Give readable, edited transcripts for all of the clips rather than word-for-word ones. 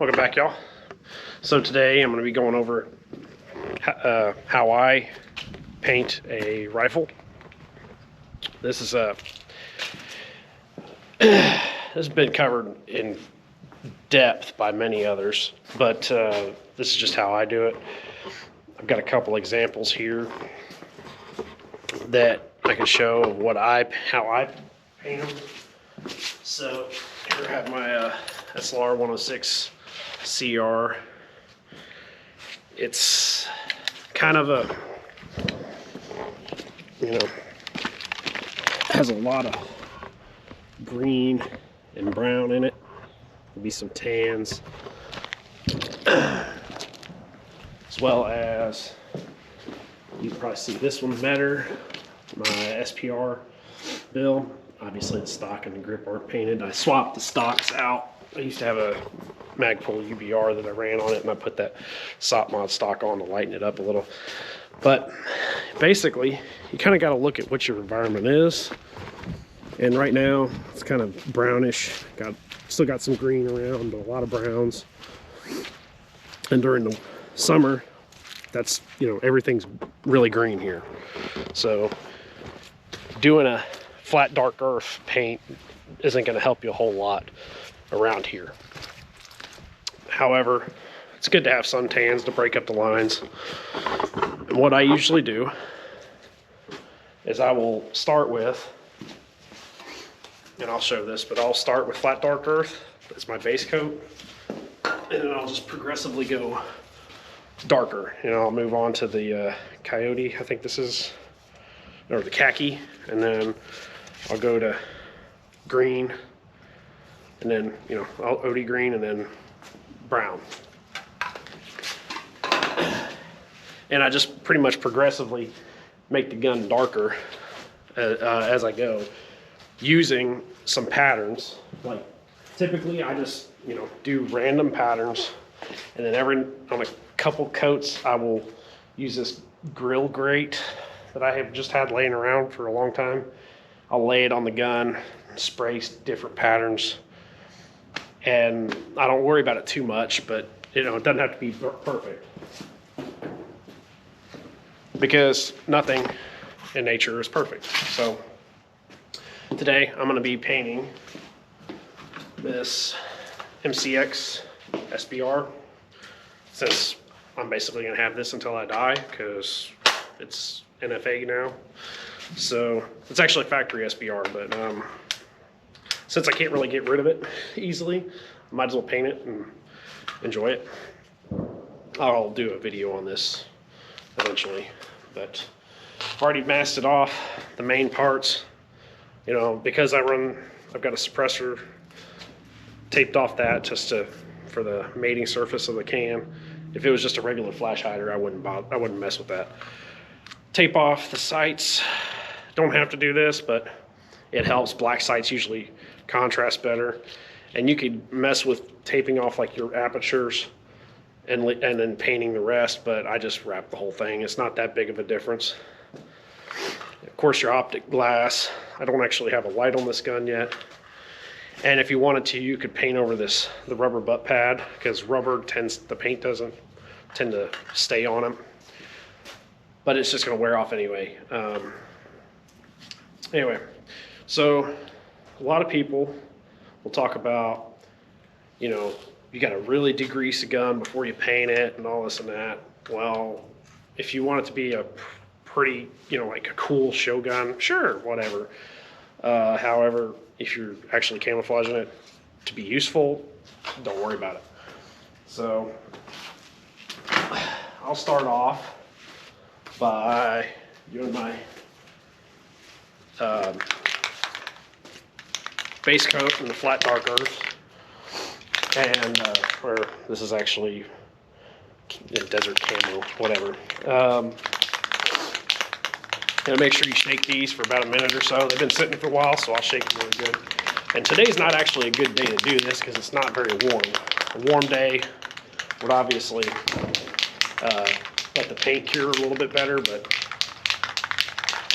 Welcome back, y'all. So today I'm going to be going over how I paint a rifle. This is this has been covered in depth by many others, but this is just how I do it. I've got a couple examples here that I can show of how I paint them. So here I have my SLR 106 CR. It's kind of a, has a lot of green and brown in it. There'll be some tans, as well as, you can probably see this one better, my SPR bill. Obviously the stock and the grip aren't painted. I swapped the stocks out. I used to have a Magpul UBR that I ran on it, and I put that SOPMOD stock on to lighten it up a little. But basically, you kind of got to look at what your environment is. And right now, it's kind of brownish. Still got some green around, but a lot of browns. And during the summer, that's, everything's really green here. So doing a flat dark earth paint isn't going to help you a whole lot around here. However, it's good to have suntans to break up the lines. And what I usually do is I will start with, and I'll show this, but I'll start with flat dark earth as my base coat, and then I'll just progressively go darker. I'll move on to the coyote, I think this is, or the khaki, and then I'll go to green, and then, OD green, and then brown. And I just pretty much progressively make the gun darker as I go, using some patterns. Like, typically I just, do random patterns, and then on a couple coats, I will use this grill grate that I have just had laying around for a long time. I'll lay it on the gun, spray different patterns, and I don't worry about it too much, but it doesn't have to be perfect, because nothing in nature is perfect. So today I'm going to be painting this MCX SBR, since I'm basically going to have this until I die, because it's NFA now. So it's actually factory SBR, but since I can't really get rid of it easily, I might as well paint it and enjoy it. I'll do a video on this eventually, but I've already masked it off, the main parts. Because I've got a suppressor taped off that just for the mating surface of the can. If it was just a regular flash hider, I wouldn't mess with that. Tape off the sights. Don't have to do this, but it helps. Black sights usually contrast better, and you could mess with taping off like your apertures and then painting the rest, but I just wrap the whole thing. It's not that big of a difference. Of course, your optic glass. I don't actually have a light on this gun yet, and if you wanted to, you could paint over the rubber butt pad, because the paint doesn't tend to stay on them, but it's just going to wear off anyway. Anyway, so a lot of people will talk about, you got to really degrease a gun before you paint it and all this and that. Well, if you want it to be a pretty, like a cool show gun, sure, whatever. However, if you're actually camouflaging it to be useful, don't worry about it. So I'll start off by doing my base coat in the flat dark earth, and where this is actually desert camo, whatever. Make sure you shake these for about a minute or so. They've been sitting for a while, so I'll shake them really good. And today's not actually a good day to do this because it's not very warm. A warm day would obviously let the paint cure a little bit better, but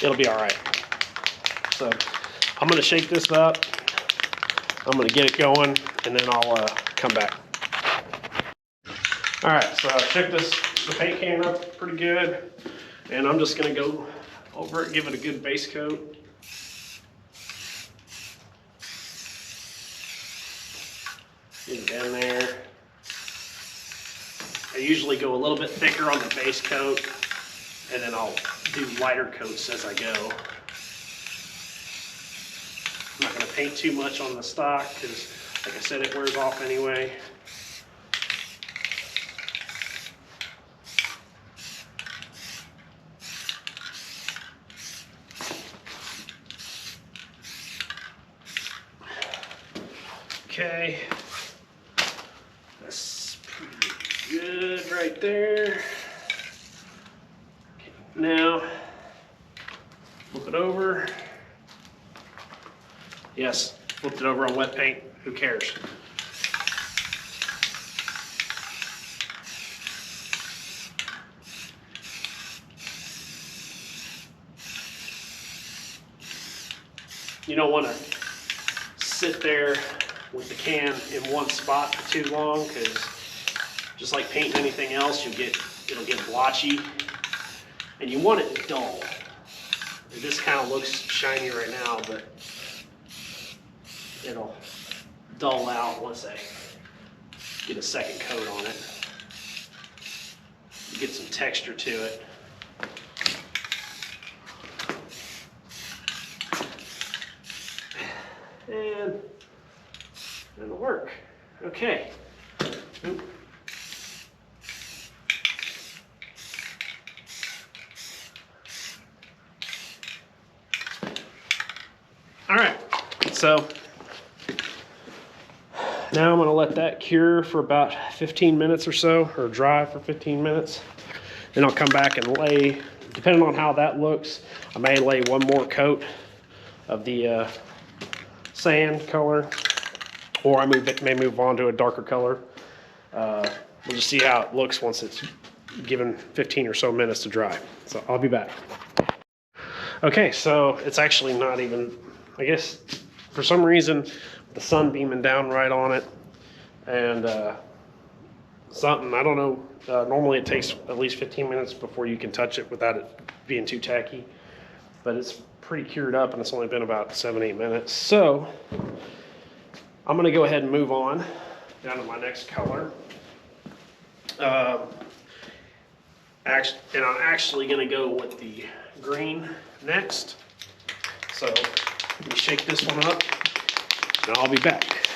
it'll be all right. So I'm going to shake this up. I'm going to get it going, and then I'll come back. All right, so I shook the paint can up pretty good, and I'm just gonna go over it, give it a good base coat. Get it down there. I usually go a little bit thicker on the base coat, and then I'll do lighter coats as I go. I'm not gonna paint too much on the stock because, like I said, it wears off anyway. Okay, that's pretty good right there. Okay, now, flip it over. Yes, flipped it over on wet paint, who cares? You don't want to sit there with the can in one spot for too long, because just like painting anything else, it'll get blotchy, and you want it dull. This kind of looks shiny right now, but it'll dull out once I get a second coat on it. Get some texture to it. And it'll work. Okay. Oop. All right, so now I'm going to let that cure for about 15 minutes or so, or dry for 15 minutes. Then I'll come back and lay, depending on how that looks, I may lay one more coat of the sand color, or I may move on to a darker color. We'll just see how it looks once it's given 15 or so minutes to dry. So I'll be back. Okay, so it's actually not even, I guess for some reason, the sun beaming down right on it, and something, I don't know, normally it takes at least 15 minutes before you can touch it without it being too tacky, but it's pretty cured up and it's only been about 7-8 minutes. So I'm gonna go ahead and move on down to my next color. And I'm actually gonna go with the green next. So let me shake this one up and I'll be back.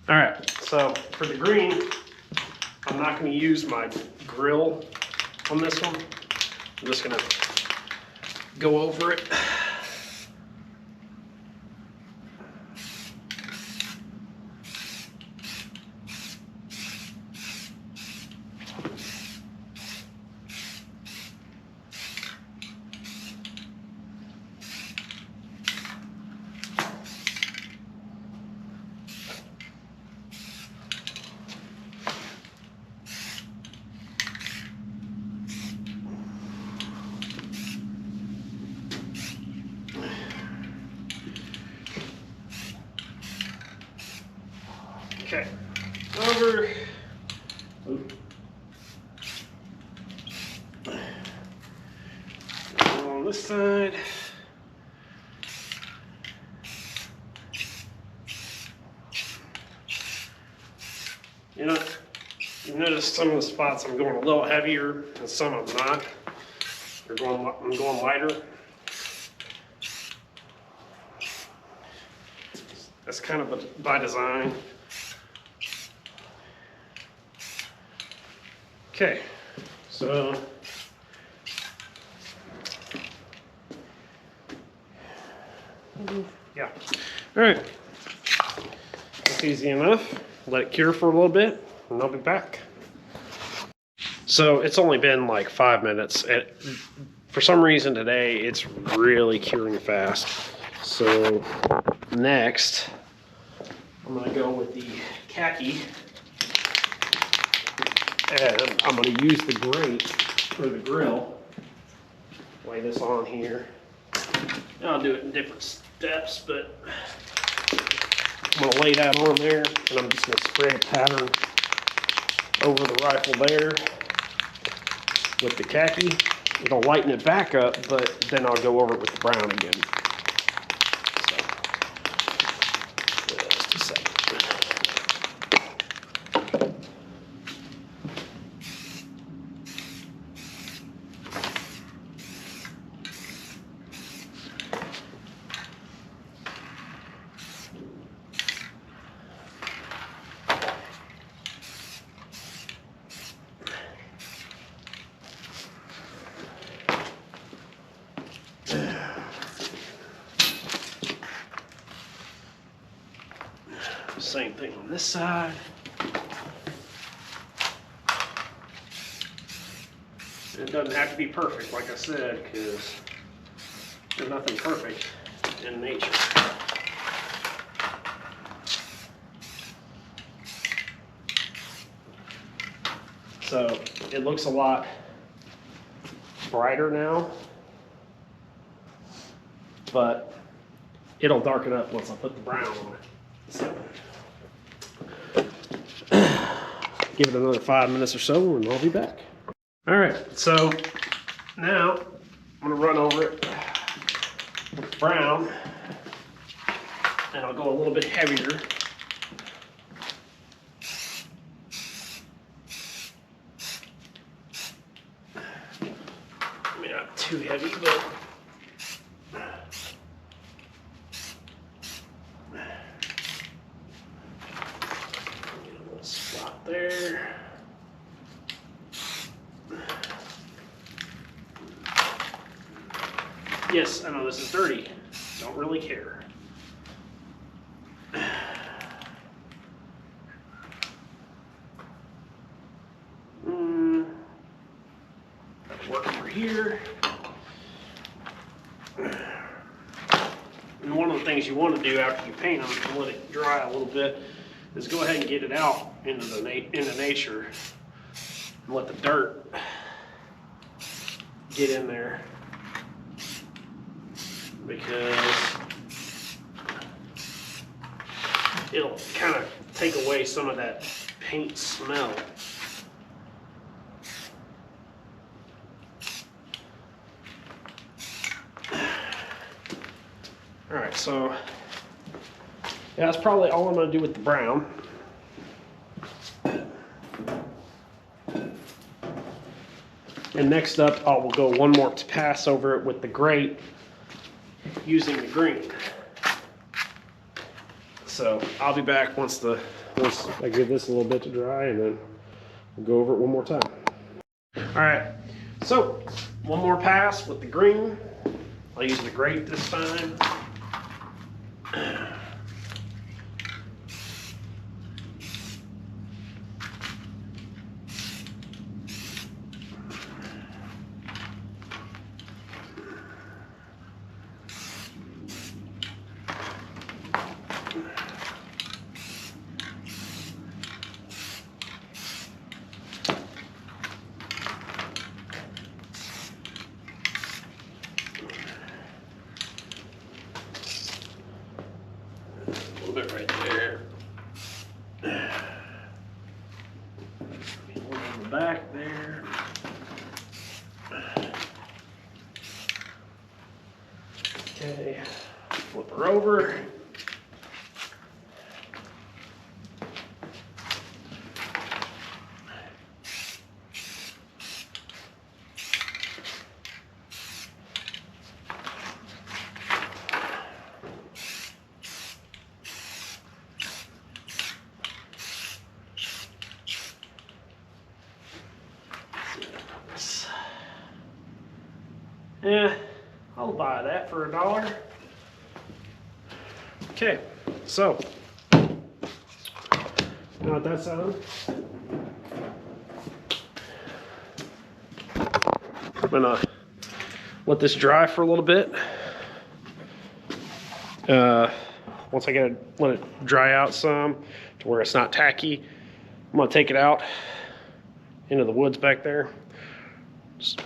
All right, so for the green, I'm not gonna use my grill on this one. I'm just gonna go over it. Okay, over. Oop. On this side. You know, you notice some of the spots I'm going a little heavier and some I'm not. I'm going lighter. That's kind of by design. Okay, so yeah, all right, that's easy enough. Let it cure for a little bit and I'll be back. So it's only been like 5 minutes, and for some reason today it's really curing fast. So next I'm gonna go with the khaki. And I'm going to use the grate for the grill. Lay this on here. And I'll do it in different steps, but I'm going to lay that on there, and I'm just going to spread a pattern over the rifle there with the khaki. It'll lighten it back up, but then I'll go over it with the brown again. So, just a second. Same thing on this side. It doesn't have to be perfect, like I said, because there's nothing perfect in nature. So it looks a lot brighter now, but it'll darken up once I put the brown on it. So give it another 5 minutes or so and I'll be back. All right, so now I'm gonna run over it with brown and I'll go a little bit heavier. Maybe not too heavy, but spot there. Yes, I know this is dirty. Don't really care. Work over here. And one of the things you want to do after you paint them and let it dry a little bit is go ahead and get it out into nature and let the dirt get in there, because it'll kind of take away some of that paint smell. All right, so yeah, that's probably all I'm gonna do with the brown. And next up, I will go one more pass over it with the gray using the green. So I'll be back once I give this a little bit to dry, and then we'll go over it one more time. All right, so one more pass with the green. I'll use the grate this time. A little bit right there. One on the back there. Okay, flip her over. Yeah, I'll buy that for $1. Okay, so now with that sound, I'm gonna let this dry for a little bit. Once I let it dry out some to where it's not tacky, I'm gonna take it out into the woods back there. Just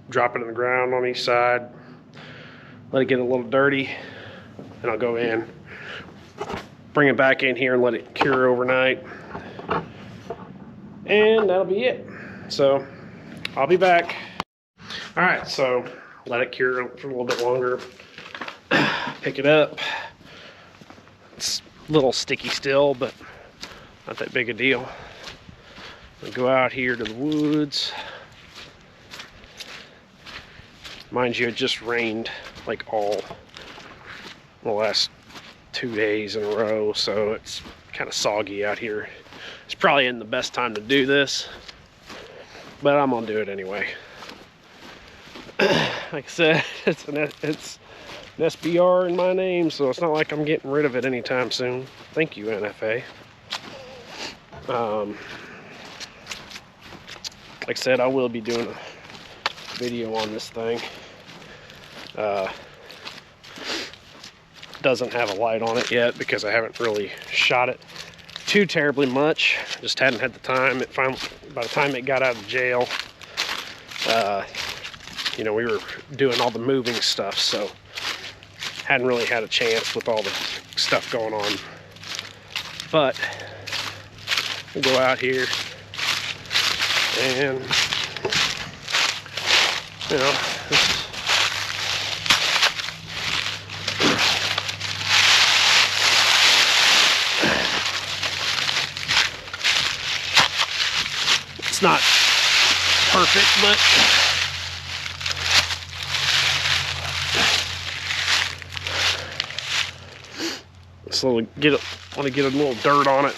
drop it in the ground on each side, let it get a little dirty, and I'll go in, bring it back in here and let it cure overnight. And that'll be it. So I'll be back. All right, so let it cure for a little bit longer. Pick it up. It's a little sticky still, but not that big a deal. I'll go out here to the woods. Mind you, it just rained like all the last 2 days in a row, so it's kind of soggy out here. It's probably isn't the best time to do this, but I'm gonna do it anyway. Like I said, it's an SBR in my name, so it's not like I'm getting rid of it anytime soon. Thank you, NFA. Like I said, I will be doing a video on this thing. Doesn't have a light on it yet because I haven't really shot it too terribly much. Just hadn't had the time. By the time it got out of jail, you know, we were doing all the moving stuff, so hadn't really had a chance with all the stuff going on. But we'll go out here and, you know, it's not perfect, but just want to get a little dirt on it.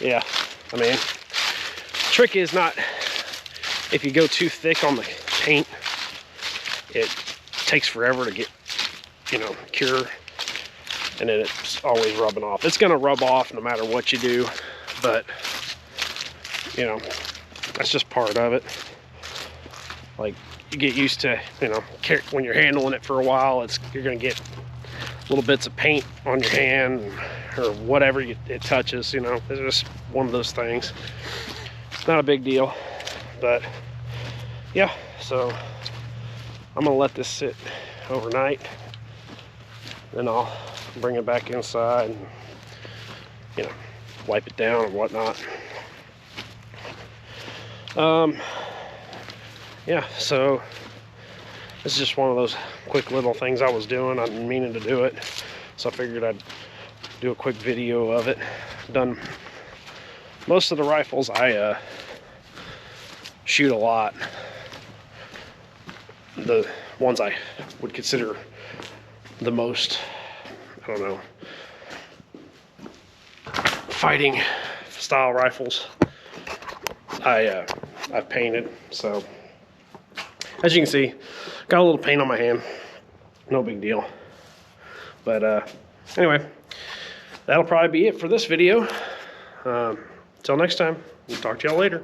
Yeah, I mean, trick is not, if you go too thick on the paint, it takes forever to get, you know, cure, and then it's always rubbing off. It's gonna rub off no matter what you do, but, you know, that's just part of it. Like, you get used to, you know, when you're handling it for a while, you're gonna get little bits of paint on your hand or whatever it touches, you know. It's just one of those things. It's not a big deal, but yeah, so I'm gonna let this sit overnight, then I'll bring it back inside and, you know, wipe it down and whatnot. Yeah, so this is just one of those quick little things I was doing. I've been meaning to do it, so I figured I'd do a quick video of it. Done most of the rifles I shoot a lot. The ones I would consider the most, I don't know, fighting style rifles, I've painted. So as you can see, got a little paint on my hand, no big deal. But anyway, that'll probably be it for this video. Till next time, we'll talk to y'all later.